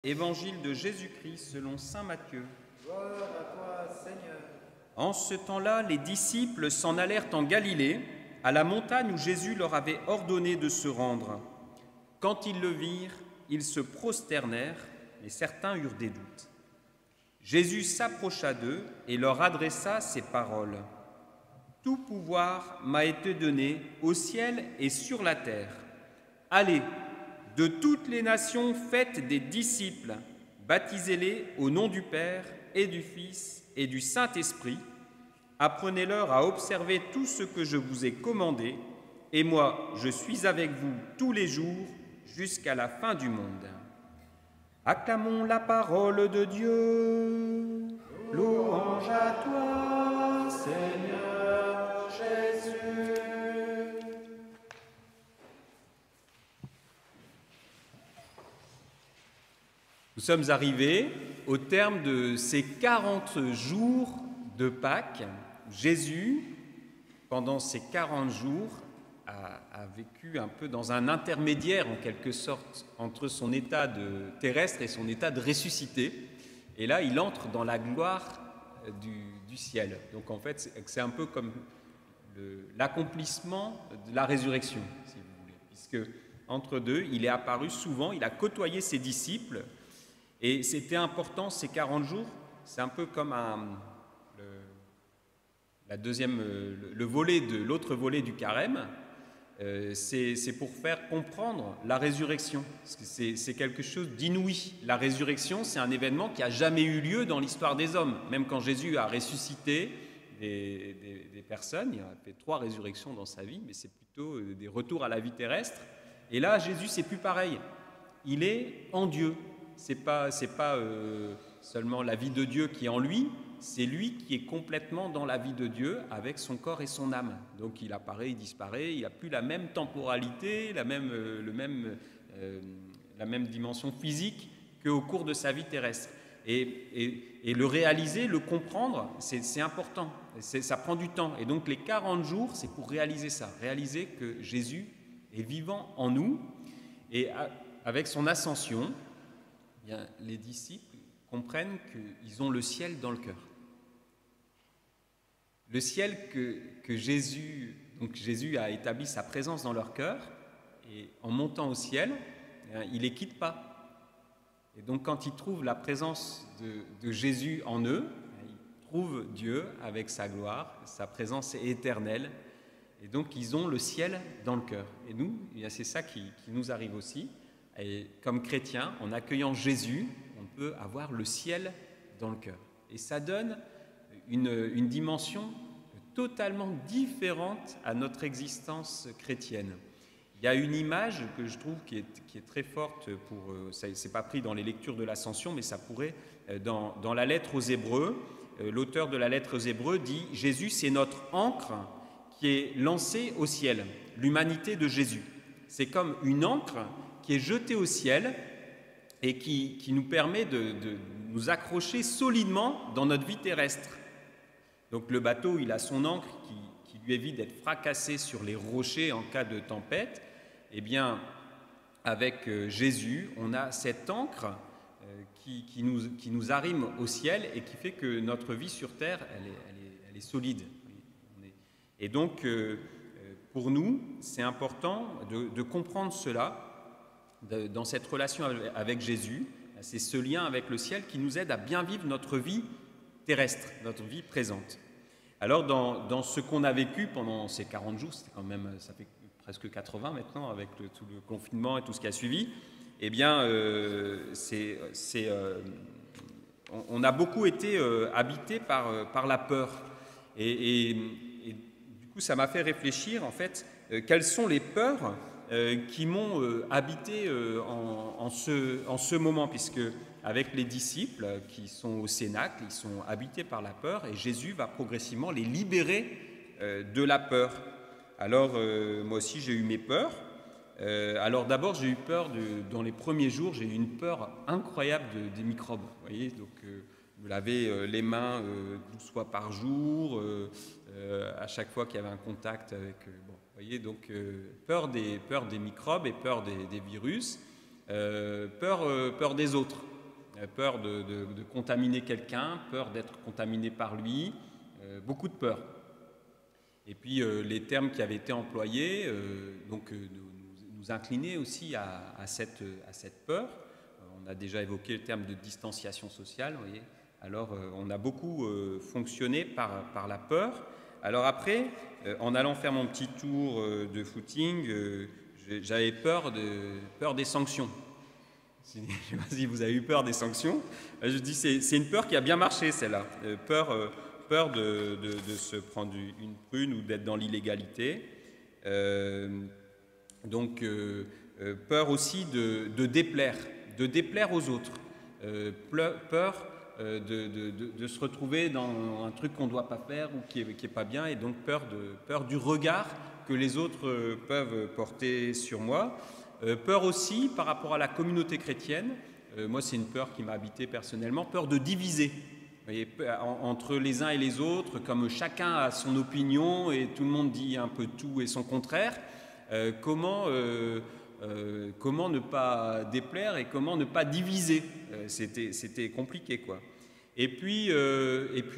Évangile de Jésus-Christ selon saint Matthieu. Gloire à toi, Seigneur. En ce temps-là, les disciples s'en allèrent en Galilée, à la montagne où Jésus leur avait ordonné de se rendre. Quand ils le virent, ils se prosternèrent, mais certains eurent des doutes. Jésus s'approcha d'eux et leur adressa ces paroles. « Tout pouvoir m'a été donné au ciel et sur la terre. Allez, de toutes les nations, faites des disciples, baptisez-les au nom du Père et du Fils et du Saint-Esprit. Apprenez-leur à observer tout ce que je vous ai commandé, et moi, je suis avec vous tous les jours jusqu'à la fin du monde. » Acclamons la parole de Dieu. Louange à toi, Seigneur Jésus. Nous sommes arrivés au terme de ces 40 jours de Pâques. Jésus, pendant ces 40 jours, a vécu un peu dans un intermédiaire, en quelque sorte, entre son état de terrestre et son état de ressuscité. Et là, il entre dans la gloire du ciel. Donc, en fait, c'est un peu comme l'accomplissement de la résurrection, si vous voulez. Puisque, entre deux, il est apparu souvent, il a côtoyé ses disciples. Et c'était important, ces 40 jours, c'est un peu comme l'autre volet du carême. C'est pour faire comprendre la résurrection. Parce que c'est quelque chose d'inouï. La résurrection, c'est un événement qui n'a jamais eu lieu dans l'histoire des hommes. Même quand Jésus a ressuscité des personnes, il a fait 3 résurrections dans sa vie, mais c'est plutôt des retours à la vie terrestre. Et là, Jésus, c'est plus pareil. Il est en Dieu. C'est pas seulement la vie de Dieu qui est en lui, c'est lui qui est complètement dans la vie de Dieu avec son corps et son âme. Donc il apparaît, il disparaît, il n'a plus la même temporalité, la même dimension physique qu'au cours de sa vie terrestre. Et le réaliser, le comprendre, c'est important, ça prend du temps. Et donc les 40 jours, c'est pour réaliser ça, réaliser que Jésus est vivant en nous. Et avec son ascension, bien, les disciples comprennent qu'ils ont le ciel dans le cœur. Le ciel que Jésus a établi sa présence dans leur cœur, et en montant au ciel, il ne les quitte pas. Et donc quand ils trouvent la présence de Jésus en eux, ils trouvent Dieu avec sa gloire, sa présence est éternelle, et donc ils ont le ciel dans le cœur. Et nous, c'est ça qui nous arrive aussi. Et comme chrétiens, en accueillant Jésus, on peut avoir le ciel dans le cœur. Et ça donne une dimension totalement différente à notre existence chrétienne. Il y a une image que je trouve qui est très forte, ça n'est pas pris dans les lectures de l'Ascension, mais ça pourrait, dans la lettre aux Hébreux, l'auteur de la lettre aux Hébreux dit « Jésus, c'est notre ancre qui est lancée au ciel, l'humanité de Jésus. » C'est comme une ancre qui est jetée au ciel et qui nous permet de nous accrocher solidement dans notre vie terrestre. Donc le bateau, il a son ancre qui lui évite d'être fracassé sur les rochers en cas de tempête. Eh bien, avec Jésus, on a cette ancre qui nous arrime au ciel et qui fait que notre vie sur terre, elle est solide. Et donc, pour nous, c'est important de comprendre cela dans cette relation avec Jésus. C'est ce lien avec le ciel qui nous aide à bien vivre notre vie terrestre, notre vie présente. Alors, dans ce qu'on a vécu pendant ces 40 jours, c'était quand même, ça fait presque 80 maintenant, avec tout le confinement et tout ce qui a suivi, eh bien, on a beaucoup été habité par la peur. Et du coup, ça m'a fait réfléchir, en fait, quelles sont les peurs qui m'ont habité en ce moment, puisque avec les disciples qui sont au Cénacle, ils sont habités par la peur et Jésus va progressivement les libérer de la peur. Alors moi aussi j'ai eu mes peurs. Alors d'abord j'ai eu peur, dans les premiers jours, j'ai eu une peur incroyable des microbes. Vous voyez, donc me laver les mains 12 fois par jour, à chaque fois qu'il y avait un contact avec... vous voyez, donc peur des microbes et peur des virus, peur des autres. peur de contaminer quelqu'un, peur d'être contaminé par lui, beaucoup de peur. Et puis les termes qui avaient été employés nous inclinaient aussi à cette peur. On a déjà évoqué le terme de distanciation sociale, vous voyez. Alors on a beaucoup fonctionné par la peur. Alors après, en allant faire mon petit tour de footing, j'avais peur des sanctions. Je ne sais pas si vous avez eu peur des sanctions. Je dis c'est une peur qui a bien marché, celle-là. Peur de se prendre une prune ou d'être dans l'illégalité. Peur aussi de déplaire aux autres. Peur de se retrouver dans un truc qu'on ne doit pas faire ou qui est pas bien, et donc peur du regard que les autres peuvent porter sur moi. Peur aussi par rapport à la communauté chrétienne. Moi, c'est une peur qui m'a habité personnellement, peur de diviser. Vous voyez, entre les uns et les autres, comme chacun a son opinion et tout le monde dit un peu tout et son contraire, comment ne pas déplaire et comment ne pas diviser. C'était compliqué, quoi. Et puis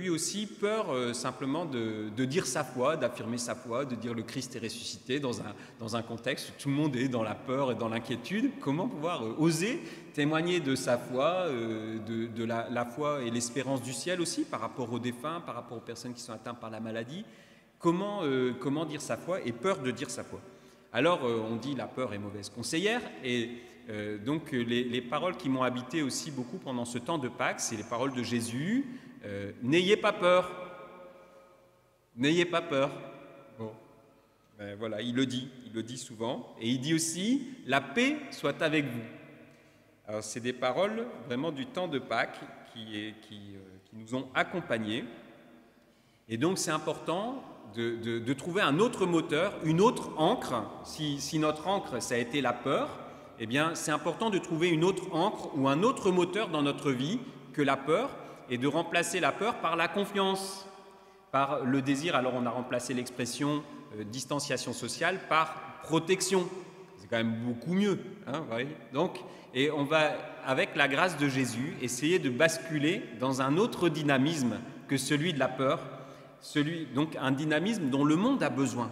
aussi peur simplement de dire sa foi, d'affirmer sa foi, de dire le Christ est ressuscité dans un contexte où tout le monde est dans la peur et dans l'inquiétude. Comment pouvoir oser témoigner de sa foi, de la foi et l'espérance du ciel aussi par rapport aux défunts, par rapport aux personnes qui sont atteintes par la maladie. Comment dire sa foi et peur de dire sa foi. Alors on dit la peur est mauvaise conseillère, et donc les paroles qui m'ont habité aussi beaucoup pendant ce temps de Pâques, c'est les paroles de Jésus. N'ayez pas peur, n'ayez pas peur. Bon, voilà, il le dit souvent, et il dit aussi la paix soit avec vous. Alors c'est des paroles vraiment du temps de Pâques qui nous ont accompagnés, et donc c'est important de trouver un autre moteur, une autre encre. Si notre encre, ça a été la peur, eh bien, c'est important de trouver une autre encre ou un autre moteur dans notre vie que la peur, et de remplacer la peur par la confiance, par le désir. Alors, on a remplacé l'expression distanciation sociale par protection. C'est quand même beaucoup mieux, hein, vous voyez. Donc, et on va, avec la grâce de Jésus, essayer de basculer dans un autre dynamisme que celui de la peur, donc un dynamisme dont le monde a besoin.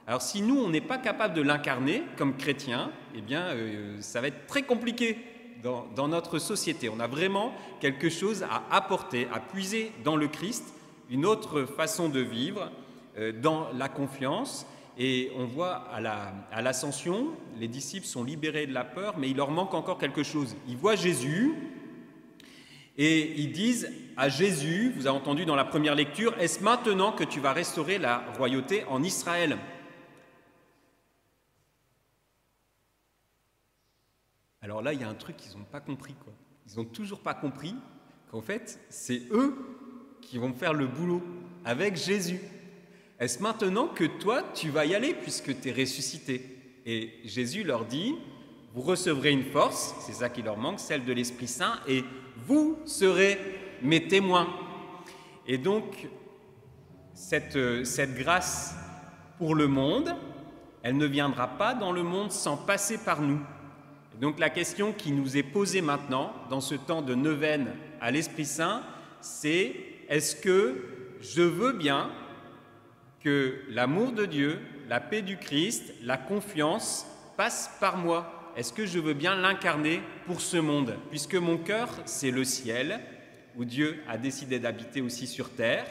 Alors si nous, on n'est pas capable de l'incarner comme chrétiens, eh bien, ça va être très compliqué dans notre société. On a vraiment quelque chose à apporter, à puiser dans le Christ, une autre façon de vivre, dans la confiance. Et on voit à l'Ascension, les disciples sont libérés de la peur, mais il leur manque encore quelque chose. Ils voient Jésus, et ils disent à Jésus, vous avez entendu dans la première lecture, « Est-ce maintenant que tu vas restaurer la royauté en Israël ?» Alors là, il y a un truc qu'ils n'ont pas compris, quoi. Ils n'ont toujours pas compris qu'en fait, c'est eux qui vont faire le boulot avec Jésus. Est-ce maintenant que toi, tu vas y aller puisque tu es ressuscité? Et Jésus leur dit, vous recevrez une force, c'est ça qui leur manque, celle de l'Esprit Saint, et vous serez mes témoins. Et donc, cette grâce pour le monde, elle ne viendra pas dans le monde sans passer par nous. Et donc la question qui nous est posée maintenant, dans ce temps de neuvaine à l'Esprit Saint, c'est est-ce que je veux bien que l'amour de Dieu, la paix du Christ, la confiance passent par moi? Est-ce que je veux bien l'incarner pour ce monde? Puisque mon cœur, c'est le ciel, où Dieu a décidé d'habiter aussi sur terre,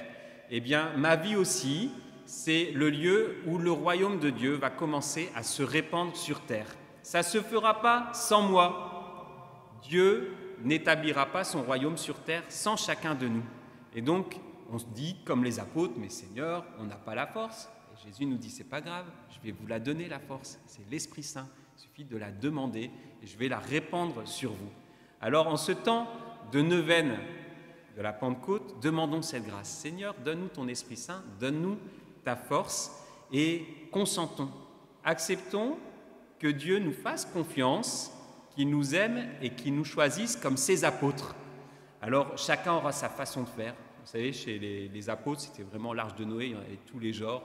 eh bien, ma vie aussi, c'est le lieu où le royaume de Dieu va commencer à se répandre sur terre. Ça ne se fera pas sans moi. Dieu n'établira pas son royaume sur terre sans chacun de nous. Et donc, on se dit, comme les apôtres, mais Seigneur, on n'a pas la force. Et Jésus nous dit, c'est pas grave, je vais vous la donner, la force. C'est l'Esprit Saint. Il suffit de la demander et je vais la répandre sur vous. Alors, en ce temps de neuvaine de la Pentecôte, demandons cette grâce. Seigneur, donne-nous ton Esprit Saint, donne-nous ta force et consentons. Acceptons que Dieu nous fasse confiance, qu'il nous aime et qu'il nous choisisse comme ses apôtres. Alors, chacun aura sa façon de faire. Vous savez, chez les apôtres, c'était vraiment l'Arche de Noé, il y en avait tous les genres,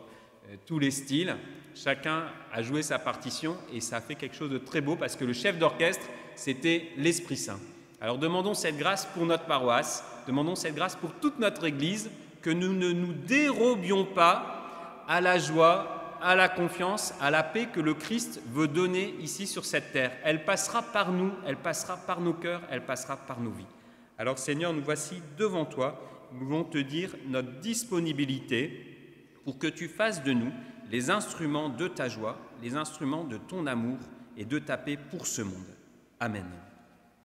tous les styles. Chacun a joué sa partition et ça a fait quelque chose de très beau parce que le chef d'orchestre, c'était l'Esprit Saint. Alors demandons cette grâce pour notre paroisse, demandons cette grâce pour toute notre Église, que nous ne nous dérobions pas à la joie, à la confiance, à la paix que le Christ veut donner ici sur cette terre. Elle passera par nous, elle passera par nos cœurs, elle passera par nos vies. Alors Seigneur, nous voici devant toi, nous voulons te dire notre disponibilité pour que tu fasses de nous les instruments de ta joie, les instruments de ton amour et de ta paix pour ce monde. Amen.